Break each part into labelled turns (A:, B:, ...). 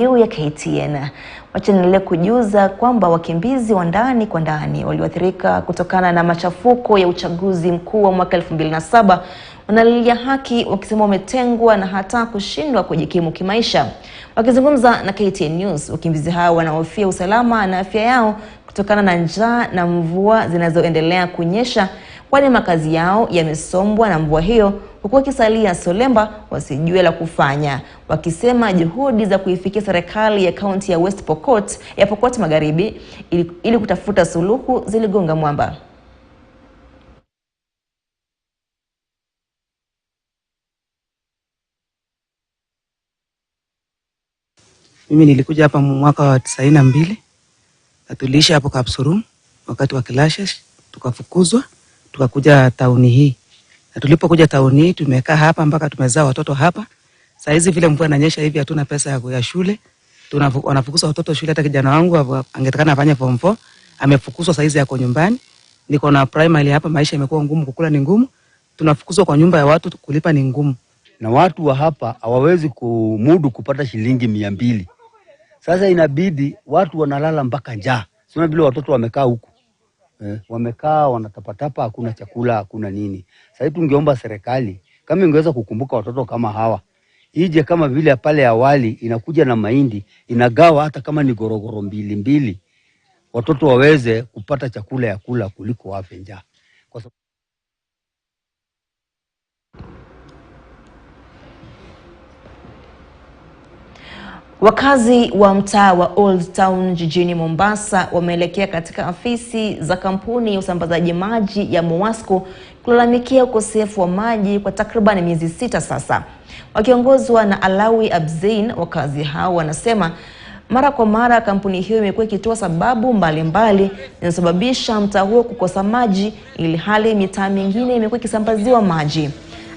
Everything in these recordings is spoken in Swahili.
A: ya KTN. Wacha niendelee kujuza kwamba wakimbizi wa ndani kwa ndani walioathirika kutokana na machafuko ya uchaguzi mkuu wa mwaka 2007 wanalilia haki, wakisema wametengwa na hata kushindwa kujikimu kimaisha. Wakizungumza na KTN News, wakimbizi hao wanahofia usalama na afya yao kutokana na njaa na mvua zinazoendelea kunyesha, kwani makazi yao yamesombwa na mvua hiyo, huku wakisalia solemba wasijue la kufanya, wakisema juhudi za kuifikia serikali ya kaunti ya West Pokot Magharibi ili kutafuta suluhu ziligonga mwamba.
B: Mimi nilikuja hapa mwaka wa 92 na tuliishi hapo Kapsurum wakati wa clashes, tukafukuzwa tukakuja tauni hii. Na tulipokuja tauni hii tumekaa hapa mpaka tumezaa watoto hapa. Sasa hizi vile mvua inanyesha hivi hatuna pesa ya shule. Wanafukuza watoto shule, hata kijana wangu angetakana afanye form 4 amefukuzwa, sasa hizi yako nyumbani. Niko na primary hapa, maisha yamekuwa ngumu, kukula ni ngumu. Tunafukuzwa kwa nyumba ya watu, kulipa ni ngumu.
C: Na watu wa hapa hawawezi kumudu kupata shilingi 200. Sasa inabidi watu wanalala mpaka njaa. Sio vile watoto wamekaa huku. Wamekaa wanatapatapa, hakuna chakula, hakuna nini. Sasa tungeomba serikali kama ingeweza kukumbuka watoto kama hawa. Ije kama vile pale awali inakuja na mahindi, inagawa hata kama ni gorogoro 2 watoto waweze kupata chakula ya kula kuliko wafe njaa. Kwa sababu
A: wakazi wa mtaa wa Old Town jijini Mombasa wameelekea katika afisi za kampuni ya usambazaji maji ya Muwasco kulalamikia ukosefu wa maji kwa takriban miezi 6 sasa. Wakiongozwa na Alawi Abzain, wakazi hao wanasema mara kwa mara kampuni hiyo imekuwa ikitoa sababu mbalimbali zinazosababisha mtaa huo kukosa maji, ili hali mitaa mingine imekuwa ikisambaziwa maji.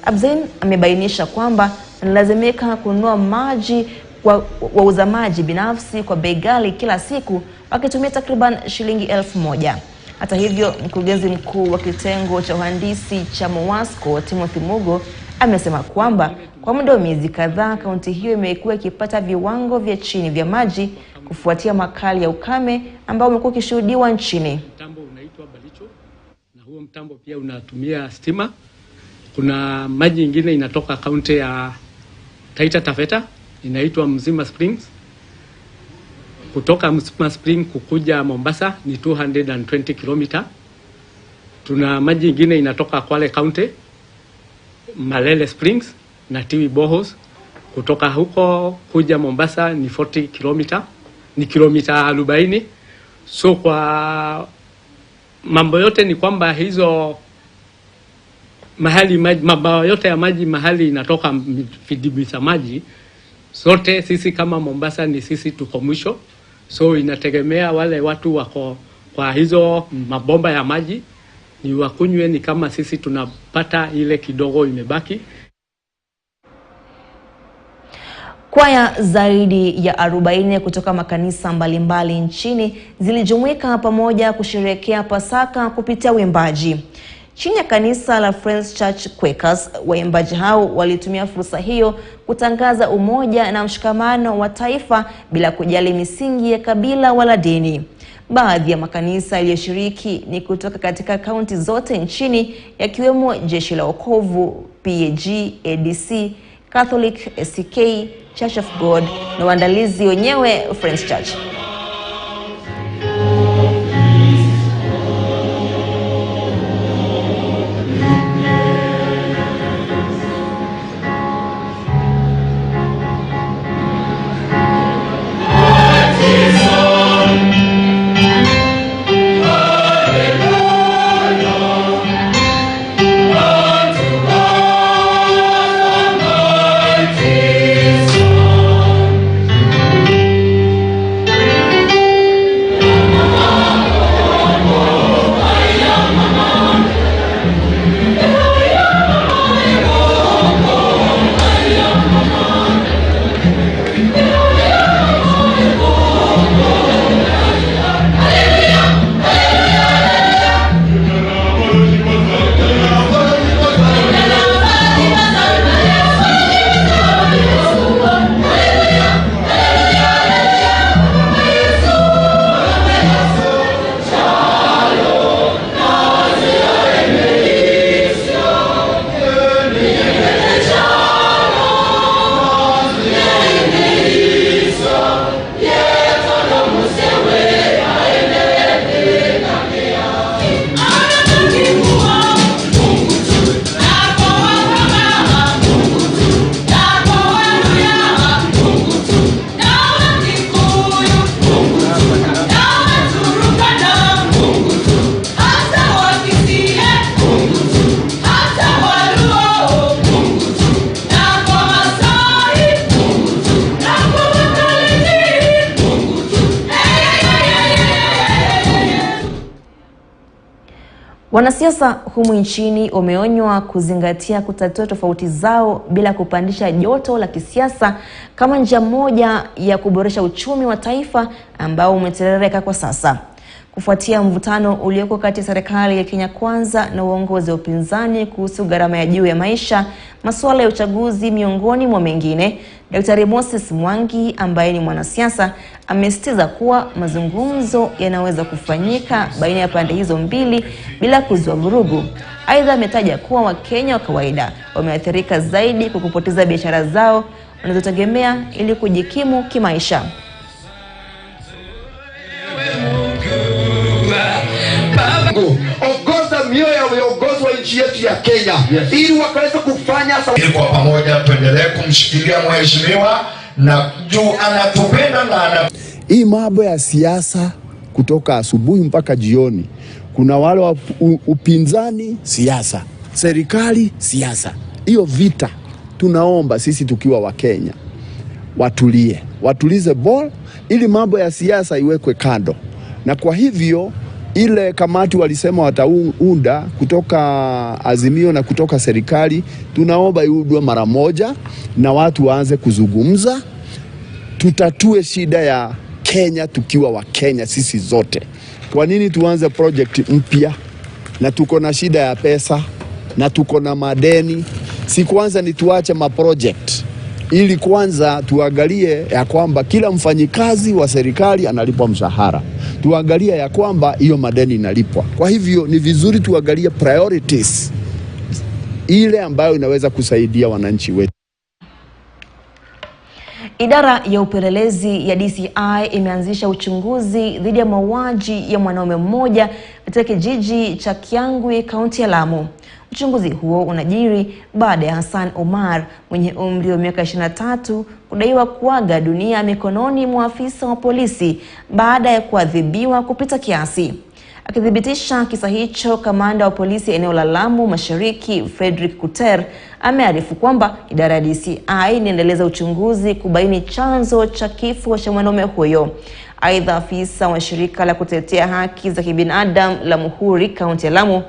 A: Abzain amebainisha kwamba analazimika kununua maji kwa wauza maji binafsi kwa bei ghali kila siku, wakitumia takriban shilingi 1000. Hata hivyo, mkurugenzi mkuu wa kitengo cha uhandisi cha Muwasco, Timothy Mugo, amesema kwamba kwa muda wa miezi kadhaa kaunti hiyo imekuwa ikipata viwango vya chini vya maji kufuatia makali ya ukame ambao umekuwa ukishuhudiwa nchini.
D: Mtambo unaitwa Balicho na huo mtambo pia unatumia stima. Kuna maji nyingine inatoka kaunti ya Taita Taveta inaitwa Mzima Springs. Kutoka Mzima Springs kukuja Mombasa ni 220 km. Tuna maji nyingine inatoka Kwale County, Malele Springs na Tiwi Bohos. Kutoka huko kuja Mombasa ni 40 km, ni kilomita 40. So kwa mambo yote ni kwamba hizo mahali maji, mambo yote ya maji mahali inatoka vidibisa maji, sote sisi kama Mombasa ni sisi tuko mwisho. So inategemea wale watu wako kwa hizo mabomba ya maji ni wakunywe, ni kama sisi tunapata ile kidogo imebaki.
A: Kwaya zaidi ya 40 kutoka makanisa mbalimbali nchini zilijumuika pamoja kusherehekea Pasaka kupitia uimbaji. Chini ya kanisa la Friends Church Quakers, waimbaji hao walitumia fursa hiyo kutangaza umoja na mshikamano wa taifa bila kujali misingi ya kabila wala dini. Baadhi ya makanisa yaliyoshiriki ni kutoka katika kaunti zote nchini, yakiwemo Jeshi la Wokovu, PG, ADC, Catholic, SCK, Church of God na waandalizi wenyewe Friends Church. Wanasiasa humu nchini wameonywa kuzingatia kutatua tofauti zao bila kupandisha joto la kisiasa kama njia moja ya kuboresha uchumi wa taifa ambao umeterereka kwa sasa. Kufuatia mvutano ulioko kati ya serikali ya Kenya Kwanza na uongozi wa upinzani kuhusu gharama ya juu ya maisha, masuala ya uchaguzi miongoni mwa mengine, Daktari Moses Mwangi ambaye ni mwanasiasa amesisitiza kuwa mazungumzo yanaweza kufanyika baina ya pande hizo mbili bila kuzua vurugu. Aidha ametaja kuwa Wakenya wa kawaida wameathirika zaidi kwa kupoteza biashara zao wanazotegemea ili kujikimu kimaisha.
E: Ongoza mioyo ya viongozi wa nchi yetu ya Kenya, ili wakaweze kufanya
F: kwa pamoja. Tuendelee kumshikilia mheshimiwa na juu anatupenda na
E: hii mambo ya siasa kutoka asubuhi mpaka jioni. Kuna wale wa upinzani siasa, serikali siasa. Hiyo vita tunaomba sisi tukiwa wa Kenya watulize ball ili mambo ya siasa iwekwe kando. Na kwa hivyo ile kamati walisema wataunda kutoka Azimio na kutoka serikali, tunaomba iundwe mara moja na watu waanze kuzungumza, tutatue shida ya Kenya tukiwa wa Kenya sisi zote. Kwa nini tuanze project mpya na tuko na shida ya pesa na tuko na madeni? Si kwanza ni tuache project ili kwanza tuangalie ya kwamba kila mfanyikazi wa serikali analipwa mshahara. Tuangalie ya kwamba hiyo madeni inalipwa. Kwa hivyo ni vizuri tuangalie priorities ile ambayo inaweza kusaidia wananchi wetu.
A: Idara ya upelelezi ya DCI imeanzisha uchunguzi dhidi ya mauaji ya mwanaume mmoja katika kijiji cha Kiangwi, kaunti ya Lamu. Uchunguzi huo unajiri baada ya Hassan Omar mwenye umri wa miaka 23 kudaiwa kuaga dunia mikononi mwa afisa wa polisi baada ya kuadhibiwa kupita kiasi. Akithibitisha kisa hicho, kamanda wa polisi eneo la Lamu Mashariki Frederick Kuter amearifu kwamba idara ya DCI inaendeleza uchunguzi kubaini chanzo cha kifo cha mwanaume huyo. Aidha, afisa wa shirika la kutetea haki za kibinadamu la Muhuri kaunti ya Lamu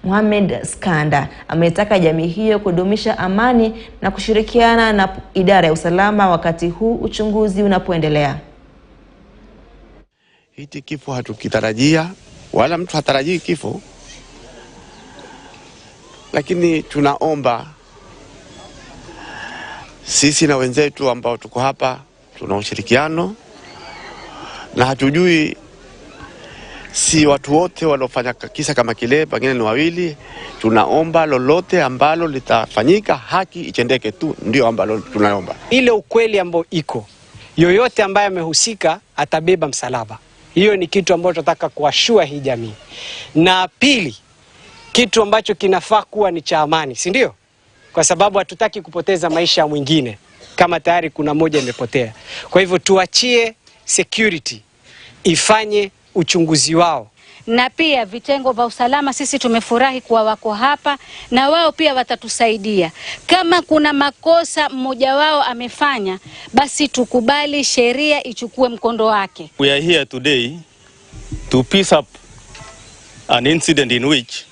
A: Mohamed Skanda ametaka jamii hiyo kudumisha amani na kushirikiana na idara ya usalama wakati huu uchunguzi unapoendelea.
G: Hiki kifo hatukitarajia, wala mtu hatarajii kifo, lakini tunaomba sisi na wenzetu ambao tuko hapa tuna ushirikiano, na hatujui si watu wote waliofanya kisa kama kile, pengine ni wawili. Tunaomba lolote ambalo litafanyika haki itendeke tu, ndio ambalo tunaomba.
H: Ile ukweli ambao iko, yoyote ambaye amehusika atabeba msalaba. Hiyo ni kitu ambacho tunataka kuashua hii jamii. Na pili, kitu ambacho kinafaa kuwa ni cha amani, si ndio? Kwa sababu hatutaki kupoteza maisha ya mwingine kama tayari kuna moja imepotea. Kwa hivyo tuachie security ifanye uchunguzi wao.
I: Na pia vitengo vya usalama sisi tumefurahi kuwa wako hapa na wao pia watatusaidia. Kama kuna makosa mmoja wao amefanya, basi tukubali sheria ichukue mkondo wake.
J: We are here today to piece up an incident in which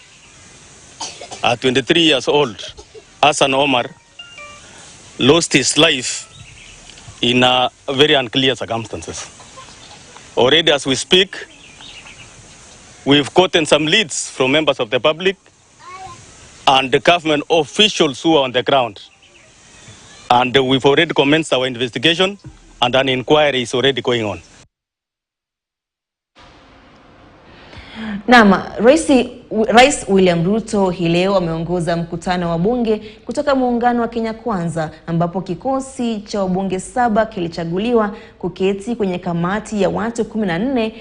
J: a 23 years old Hassan Omar lost his life in a very unclear circumstances. Already as we speak, we've gotten some leads from members of the public and the government officials who are on the ground. And we've already commenced our investigation and an inquiry is already going on.
A: Naam, Rais William Ruto hii leo ameongoza mkutano wa bunge kutoka muungano wa Kenya Kwanza, ambapo kikosi cha wabunge 7 kilichaguliwa kuketi kwenye kamati ya watu 14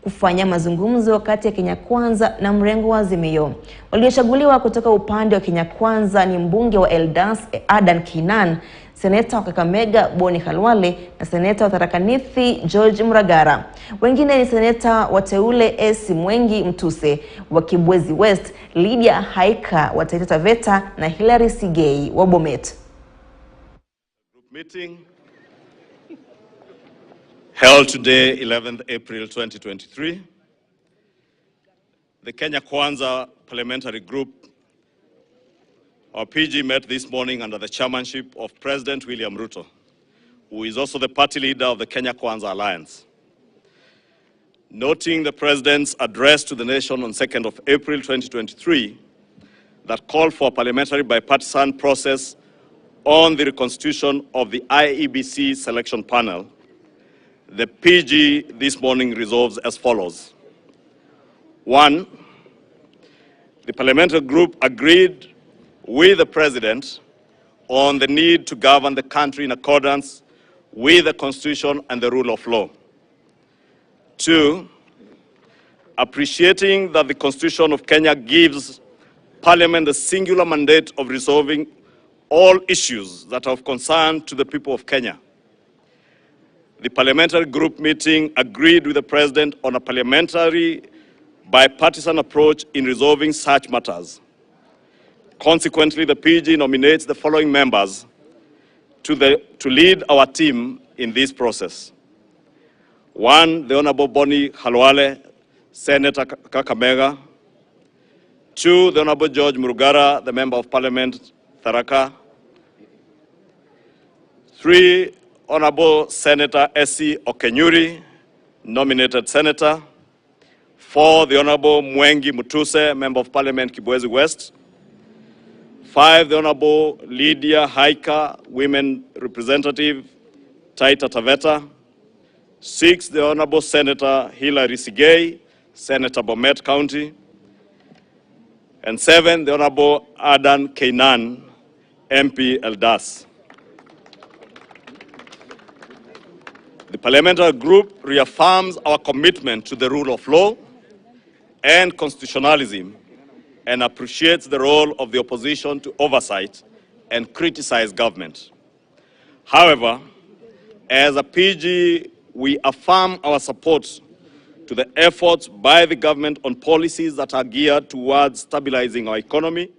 A: kufanya mazungumzo kati ya Kenya Kwanza na mrengo wa Azimio. Waliochaguliwa kutoka upande wa Kenya Kwanza ni mbunge wa Eldas Adan Kinan, seneta wa Kakamega Boni Khalwale na seneta wa Tharaka Nithi George Muragara. Wengine ni seneta wateule Esi Mwengi Mtuse wa Kibwezi West, Lydia Haika wa Taita Taveta na Hilary Sigei wa Bomet.
K: Meeting held today, 11th April 2023.
J: the Kenya Kwanzaa Parliamentary Group, our PG, met this morning under the chairmanship of President William Ruto, who is also the party leader of the Kenya Kwanzaa Alliance. Noting the President's address to the nation on 2nd of April 2023 that called for a parliamentary bipartisan process on the reconstitution of the IEBC selection panel, the PG this morning resolves as follows. 1, the parliamentary group agreed with the President on the need to govern the country in accordance with the Constitution and the rule of law. 2, appreciating that the Constitution of Kenya gives Parliament the singular mandate of resolving all issues that are of concern to the people of Kenya. The parliamentary group meeting agreed with the President on a parliamentary bipartisan approach in resolving such matters. Consequently, the PG nominates the following members to lead our team in this process. 1, the Honorable Boni Khalwale, Senator Kakamega. 2, the Honorable George Murugara, the Member of Parliament, Tharaka. 3, Honorable Senator Essie Okenyuri, nominated Senator. 4, the Honorable Mwengi Mutuse, Member of Parliament, Kibwezi West. 5, the Honorable Lydia Haika, Women Representative, Taita Taveta. 6, the Honorable Senator Hilary Sigei, Senator Bomet County. And 7, the Honorable Adan Keinan, MP Eldas. The parliamentary group reaffirms our commitment to the rule of law and constitutionalism and appreciates the role of the opposition to oversight and criticize government. However, as a PG, we affirm our support to the efforts by the government on policies that are geared towards stabilizing our economy,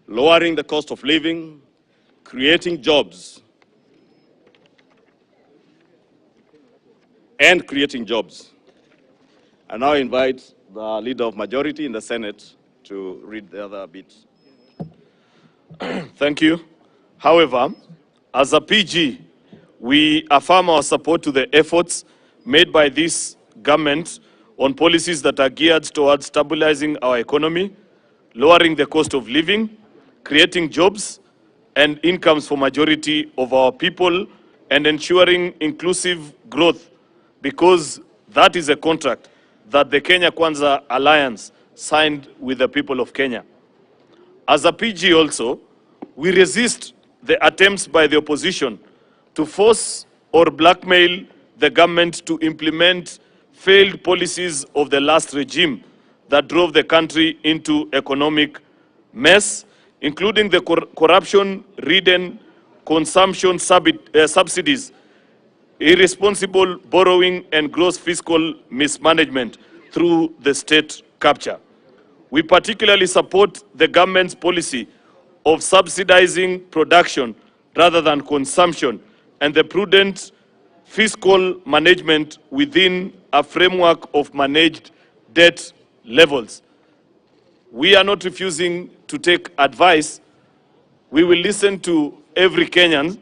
J: lowering the cost of living, creating jobs, and creating jobs. I now invite the Leader of Majority in the Senate to read the other bits.
K: Thank you. However, as a PG, we affirm our support to the efforts made by this government on policies that are geared towards stabilizing our economy, lowering the cost of living, creating jobs and incomes for majority of our people, and ensuring inclusive growth, because that is a contract that the Kenya Kwanzaa Alliance signed with the people of Kenya. As a PG also, we resist the attempts by the opposition to force or blackmail the government to implement failed policies of the last regime that drove the country into economic mess, including the corruption-ridden consumption subsidies, irresponsible borrowing, and gross fiscal mismanagement through the state capture. We particularly support the government's policy of subsidizing production rather than consumption, and the prudent fiscal management within a framework of managed debt levels. We are not refusing to take advice. We will listen to every Kenyan,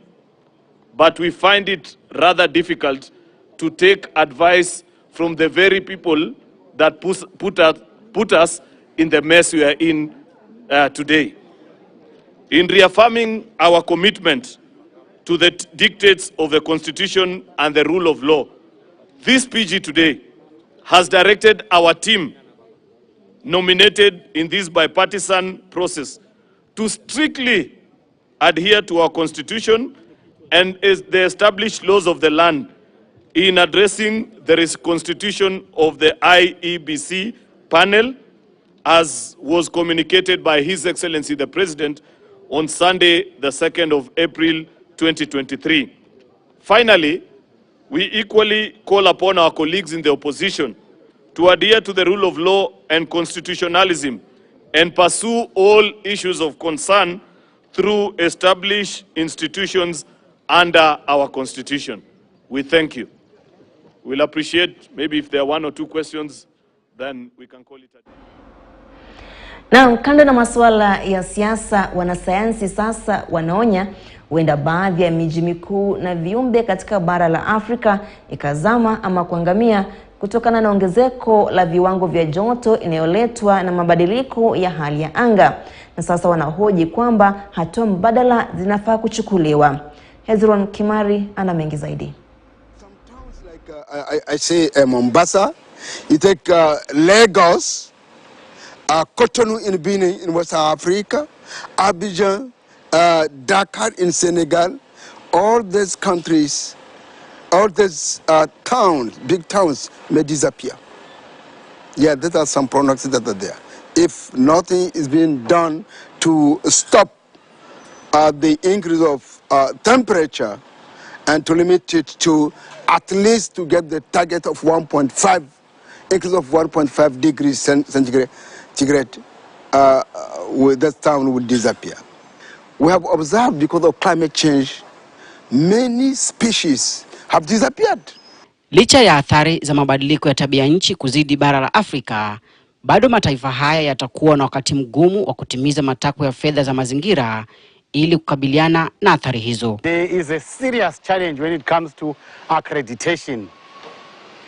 K: but we find it rather difficult to take advice from the very people that put us in the mess we are in today. In reaffirming our commitment to the dictates of the Constitution and the rule of law, this PG today has directed our team nominated in this bipartisan process to strictly adhere to our Constitution and the established laws of the land in addressing the reconstitution of the IEBC panel, as was communicated by His Excellency the President on Sunday, the 2nd of April 2023. Finally, we equally call upon our colleagues in the opposition to adhere to the rule of law and constitutionalism and pursue all issues of concern through established institutions under our Constitution. We thank you. We'll appreciate maybe if there are 1 or 2 questions, then we can call it a day.
A: Na kando na masuala ya siasa, wanasayansi sasa wanaonya huenda baadhi ya miji mikuu na viumbe katika bara la Afrika ikazama ama kuangamia kutokana na ongezeko la viwango vya joto inayoletwa na mabadiliko ya hali ya anga. Na sasa wanahoji kwamba hatua mbadala zinafaa kuchukuliwa. Hezron Kimari ana mengi zaidi.
L: Some towns like I say Mombasa, you take Lagos, Cotonou in Benin in West Africa, Abidjan, Dakar in Senegal, all these countries, all these towns, big towns may disappear. Yeah, there are some products that are there. If nothing is being done to stop the increase of temperature and to limit it to at least to get the target of 1.5, increase of 1.5 degrees centigrade, with that town would disappear. We have observed because of climate change, many species have disappeared.
M: Licha ya athari za mabadiliko ya tabia nchi kuzidi bara la Afrika, bado mataifa haya yatakuwa na wakati mgumu wa kutimiza matakwa ya fedha za mazingira ili kukabiliana na athari hizo.
N: There is a serious challenge when it comes to accreditation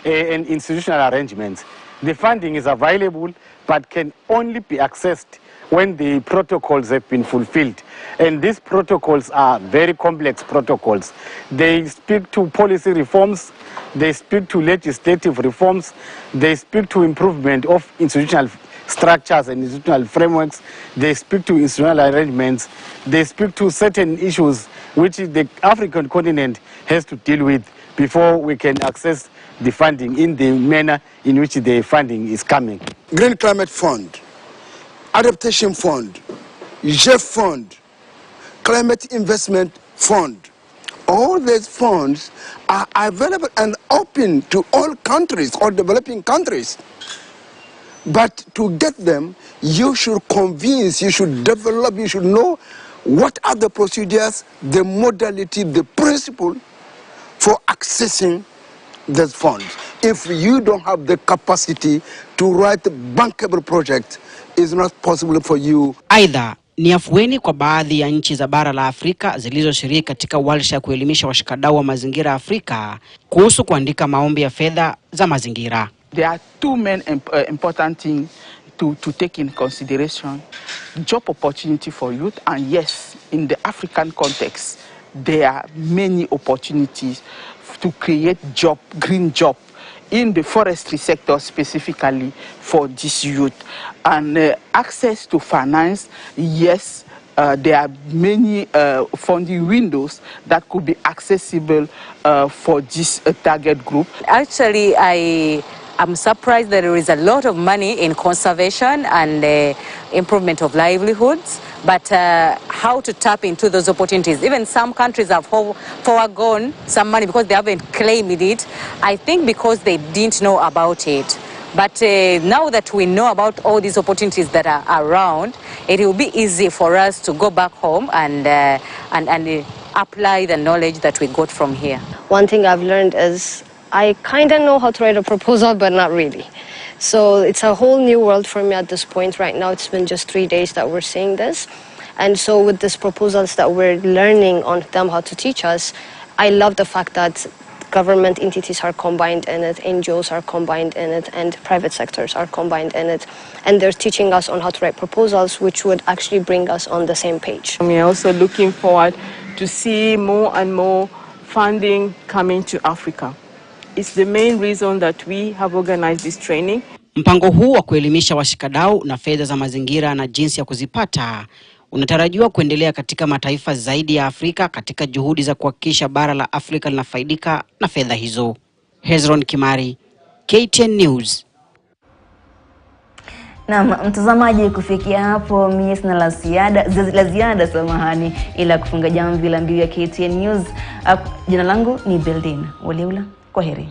N: and institutional arrangements. The funding is available but can only be accessed when the protocols have been fulfilled. And these protocols are very complex protocols. They speak to policy reforms, they speak to legislative reforms, they speak to improvement of institutional structures and institutional frameworks, they speak to institutional arrangements, they speak to certain issues which the African continent has to deal with before we can access the funding in the manner in which the funding is coming.
L: Green Climate Fund, Adaptation Fund, JEF Fund, Climate Investment Fund. All these funds are available and open to all countries, all developing countries. But to get them, you should convince, you should develop, you should know what are the procedures, the modality, the principle for accessing these funds. If you don't have the capacity to write bankable projects, it's not possible for you.
M: Aidha, ni afueni kwa baadhi ya nchi za bara la Afrika zilizoshiriki katika warsha ya kuelimisha washikadau wa mazingira Afrika kuhusu kuandika maombi ya fedha za mazingira.
O: There are two main important things to take in consideration. Job opportunity for youth, and yes, in the African context, there are many opportunities to create job, green job, in the forestry sector specifically for this youth. And access to finance, yes, there are many funding windows that could be accessible for this target group.
P: Actually, I'm surprised that there is a lot of money in conservation and improvement of livelihoods, but how to tap into those opportunities. Even some countries have foregone some money because they haven't claimed it, I think because they didn't know about it. But now that we know about all these opportunities that are around, it will be easy for us to go back home and apply the knowledge that we got from here.
Q: One thing I've learned is I kind of know how to write a proposal, but not really. So it's a whole new world for me at this point. Right now, it's been just 3 days that we're seeing this. And so with these proposals that we're learning on them how to teach us, I love the fact that government entities are combined in it, NGOs are combined in it, and private sectors are combined in it. And they're teaching us on how to write proposals, which would actually bring us on the same page.
R: We're also looking forward to see more and more funding coming to Africa. It's the main reason that we have organized this training.
M: Mpango huu wa kuelimisha washikadau na fedha za mazingira na jinsi ya kuzipata unatarajiwa kuendelea katika mataifa zaidi ya Afrika katika juhudi za kuhakikisha bara la Afrika linafaidika na fedha hizo. Hezron Kimari, KTN News.
A: Na mtazamaji, kufikia hapo mimi sina la ziada samahani, ila kufunga jamvi la mbiu ya KTN News. Jina langu ni Beldin Waliula. Kwaheri.